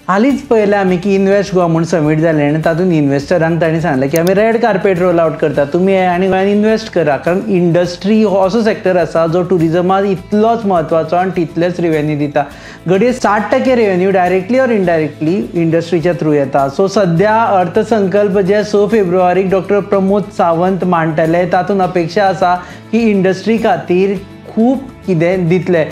हालींच पळयलें आमी की इन्वेस्ट गोवा म्हूण समीट जालें आनी तातूंत इन्वेस्टरांक तांणी सांगलें की आमी रेड कार्पेट रोल आउट करता, तुमी येया आनी गोंयांत इन्वेस्ट करा. कारण इंडस्ट्री हो असो सेक्टर आसा जो टुरिजमाक इतलोच म्हत्वाचो आनी तितलेच रेवेन्यू दिता. घडये 60% रेवेन्यू डायरेक्टली ऑर इनडायरेक्टली इंडस्ट्रीच्या थ्रू येता. सो सध्या अर्थसंकल्प जे 6 फेब्रुवारीक डॉक्टर प्रमोद सावंत मांडटले तातूंत अपेक्षा आसा की इंडस्ट्री खातीर खूब कितें दितले.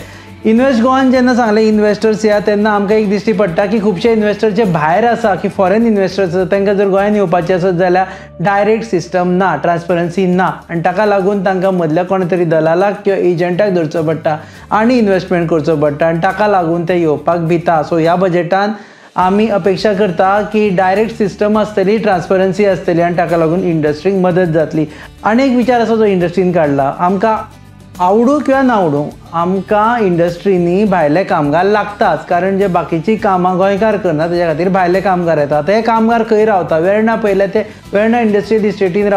इन्वेस्ट गोवान जेन्ना सांगलें इन्वेस्टर्स या तेन्ना आमकां एक दिश्टी पडटा की खुबशे इन्वेस्टर जे भायर आसा की फॉरेन इन्वेस्टर्स आसा तांकां जर गोंयांत येवपाचें आसत जाल्यार डायरेक्ट सिस्टम ना, ट्रान्सपरन्सी ना आनी ताका लागून तांकां मदल्या कोणा तरी दलालाक किंवा एजंटाक धरचो पडटा आनी इन्वेस्टमेंट करचो पडटा आनी ताका लागून ते येवपाक भिता. सो ह्या बजेटान आमी अपेक्षा करता की डायरेक्ट सिस्टम आसतली, ट्रान्सपरन्सी आसतली आनी ताका लागून इंडस्ट्रीक मदत जातली. आनी एक विचार आसा जो इंडस्ट्रीन काडला, आमकां आवडू किंवा नावडू आमकां इंडस्ट्रीनी भायले कामगार लागताच. कारण जे बाकीची कामां गोंयकार करना तेज्या खातीर भायले कामगार येता. ते कामगार खंय रावता? वेर्णा पयले ते वेर्णा इंडस्ट्रियल इस्टेटीन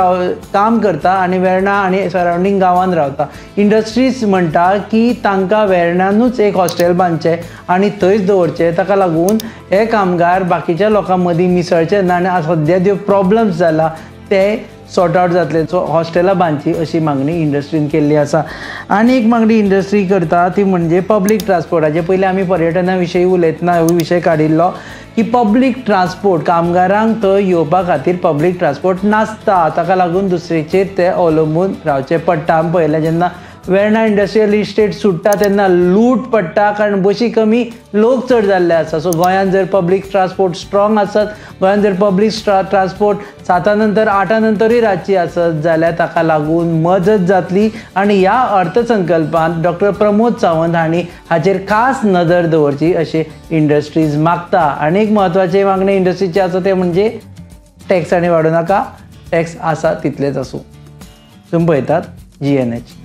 काम करता आनी वेर्णा आनी सरावंडींग गांवांत रावता. इंडस्ट्रीज म्हणटा की तांकां वेर्णानूच एक हॉस्टेल बांदचें आनी थंयच दवरचें. ताका लागून हे कामगार बाकीच्या लोकां मदीं मिसळचे ना आनी सद्या ज्यो प्रॉब्लम्स जाला ते सॉर्ट आउट जातले. सो हॉस्टेलां बांदची अशी मागणी इंडस्ट्रीन केल्ली आसा. आनी एक मागणी इंडस्ट्री करता ती म्हणजे पब्लीक ट्रान्सपोर्टाचे. पयलीं आमी पर्यटना विशयी उलयतना हो विशय काडिल्लो की पब्लीक ट्रान्सपोर्ट कामगारांक थंय येवपा खातीर पब्लीक ट्रान्सपोर्ट नासता. ताका लागून दुसरेचेर ते अवलंबून रावचें पडटा. आमी पळयलें जेन्ना वेर्णा इंडस्ट्रियल इस्टेट सुट्टा तेन्ना लूट पडटा कारण बशी कमी, लोक चड जाल्ले आसा. सो गोंयांत जर पब्लीक ट्रान्सपोर्ट स्ट्रॉंग आसत, गोंयांत जर पब्लीक ट्रान्सपोर्ट 7 नंतर 8 नंतरूय रातची आसत जाल्यार ताका लागून मजत जातली. आनी ह्या अर्थसंकल्पांत डॉक्टर प्रमोद सावंत हांणी हाचेर खास नदर दवरची अशें इंडस्ट्रीज मागता. आनी एक म्हत्वाची मागणी इंडस्ट्रीची आसा ते म्हणजे टॅक्स आनी वाडोव नाका, टॅक्स आसा तितलेच आसूं. तुमी पळयतात GNH.